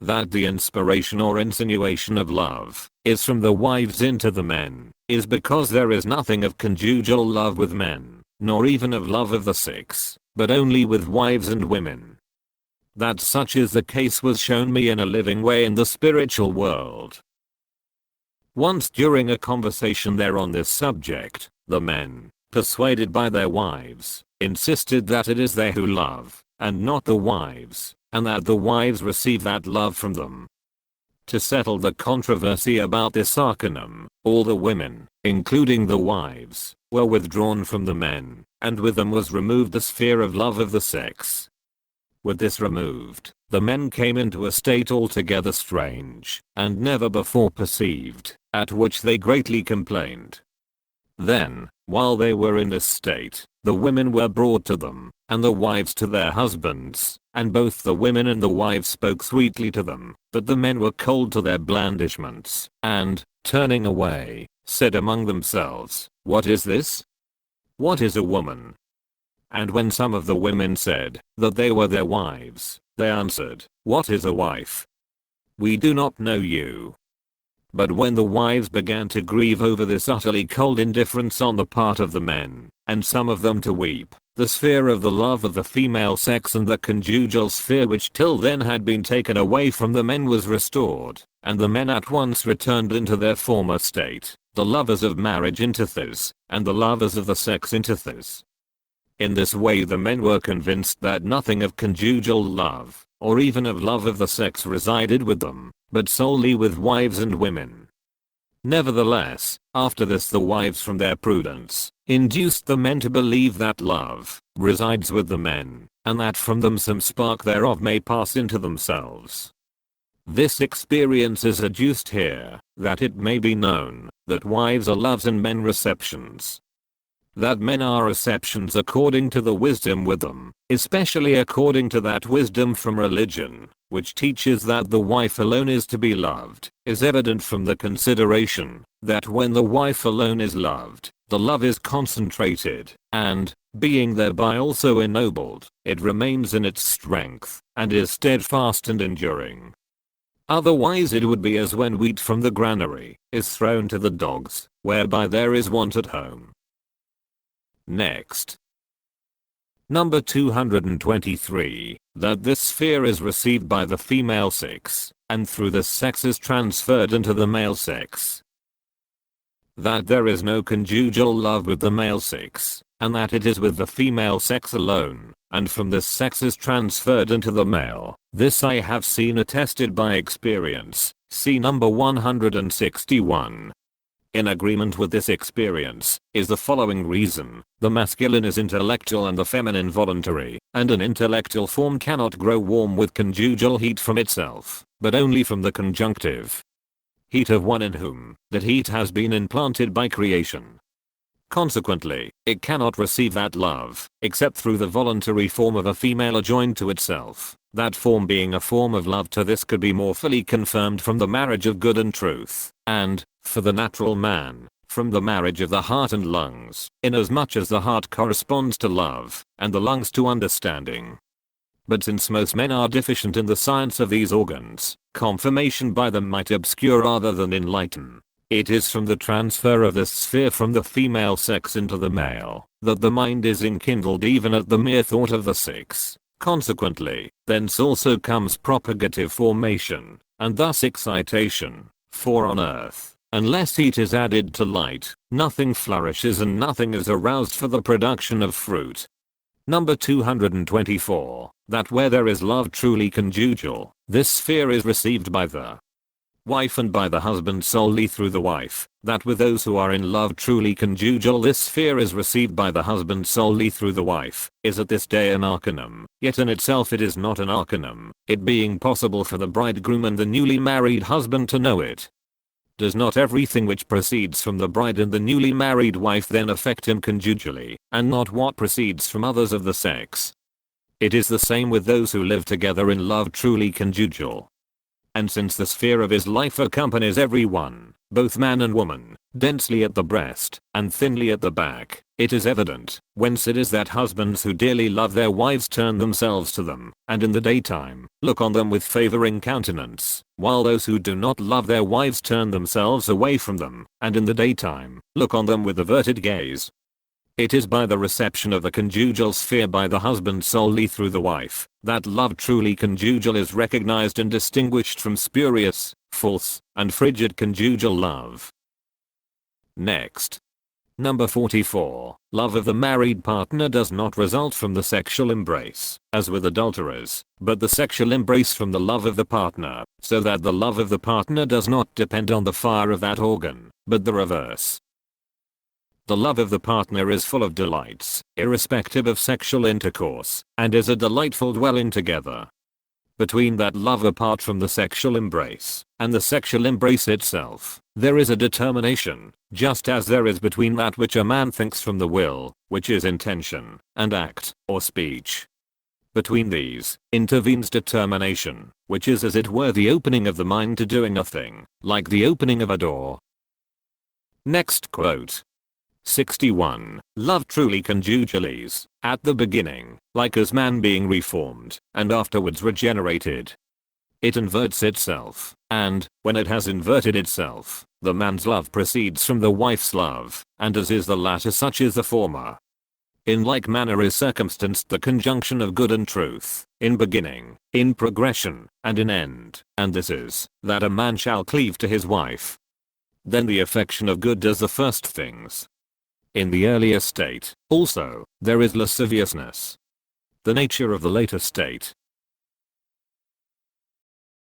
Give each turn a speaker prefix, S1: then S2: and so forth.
S1: that the inspiration or insinuation of love is from the wives into the men, is because there is nothing of conjugal love with men, nor even of love of the sex, but only with wives and women. That such is the case was shown me in a living way in the spiritual world. Once during a conversation there on this subject, the men, persuaded by their wives, insisted that it is they who love, and not the wives, and that the wives receive that love from them. To settle the controversy about this arcanum, all the women, including the wives, were withdrawn from the men, and with them was removed the sphere of love of the sex. With this removed, the men came into a state altogether strange, and never before perceived, at which they greatly complained. Then, while they were in this state, the women were brought to them, and the wives to their husbands, and both the women and the wives spoke sweetly to them, but the men were cold to their blandishments, and, turning away, said among themselves, "What is this? What is a woman?" And when some of the women said that they were their wives, they answered, "What is a wife? We do not know you." But when the wives began to grieve over this utterly cold indifference on the part of the men, and some of them to weep, the sphere of the love of the female sex and the conjugal sphere which till then had been taken away from the men was restored, and the men at once returned into their former state, the lovers of marriage into Thys, and the lovers of the sex into Thys. In this way the men were convinced that nothing of conjugal love, or even of love of the sex resided with them, but solely with wives and women. Nevertheless, after this the wives from their prudence, induced the men to believe that love resides with the men, and that from them some spark thereof may pass into themselves. This experience is adduced here, that it may be known, that wives are loves and men receptions. That men are receptions according to the wisdom with them, especially according to that wisdom from religion, which teaches that the wife alone is to be loved, is evident from the consideration, that when the wife alone is loved, the love is concentrated, and, being thereby also ennobled, it remains in its strength, and is steadfast and enduring. Otherwise it would be as when wheat from the granary is thrown to the dogs, whereby there is want at home. Next. Number 223, that this sphere is received by the female sex, and through this sex is transferred into the male sex. That there is no conjugal love with the male sex, and that it is with the female sex alone, and from this sex is transferred into the male. This I have seen attested by experience, see number 161. In agreement with this experience, is the following reason: the masculine is intellectual and the feminine voluntary, and an intellectual form cannot grow warm with conjugal heat from itself, but only from the conjunctive heat of one in whom that heat has been implanted by creation. Consequently, it cannot receive that love, except through the voluntary form of a female adjoined to itself, that form being a form of love. To this could be more fully confirmed from the marriage of good and truth, and, for the natural man, from the marriage of the heart and lungs, inasmuch as the heart corresponds to love, and the lungs to understanding. But since most men are deficient in the science of these organs, confirmation by them might obscure rather than enlighten. It is from the transfer of this sphere from the female sex into the male, that the mind is enkindled even at the mere thought of the sex. Consequently, thence also comes propagative formation, and thus excitation, for on earth, unless heat is added to light, nothing flourishes and nothing is aroused for the production of fruit. Number 224, that where there is love truly conjugal, this sphere is received by the wife and by the husband solely through the wife, that with those who are in love truly conjugal this sphere is received by the husband solely through the wife, is at this day an arcanum, yet in itself it is not an arcanum, it being possible for the bridegroom and the newly married husband to know it. Does not everything which proceeds from the bride and the newly married wife then affect him conjugally, and not what proceeds from others of the sex? It is the same with those who live together in love truly conjugal. and since the sphere of his life accompanies everyone, both man and woman, densely at the breast, and thinly at the back, it is evident, whence it is that husbands who dearly love their wives turn themselves to them, and in the daytime, look on them with favoring countenance, while those who do not love their wives turn themselves away from them, and in the daytime, look on them with averted gaze. It is by the reception of the conjugal sphere by the husband solely through the wife, that love truly conjugal is recognized and distinguished from spurious, false, and frigid conjugal love. Next. Number 44. Love of the married partner does not result from the sexual embrace, as with adulterers, but the sexual embrace from the love of the partner, so that the love of the partner does not depend on the fire of that organ, but the reverse. The love of the partner is full of delights, irrespective of sexual intercourse, and is a delightful dwelling together. Between that love apart from the sexual embrace, and the sexual embrace itself, there is a determination, just as there is between that which a man thinks from the will, which is intention, and act, or speech. Between these, intervenes determination, which is as it were the opening of the mind to doing a thing, like the opening of a door. Next quote. 61. Love truly conjugales, at the beginning, like as man being reformed, and afterwards regenerated. It inverts itself, and, when it has inverted itself, the man's love proceeds from the wife's love, and as is the latter such is the former. In like manner is circumstanced the conjunction of good and truth, in beginning, in progression, and in end, and this is, that a man shall cleave to his wife. Then the affection of good does the first things. In the earlier state, also, there is lasciviousness. The nature of the later state,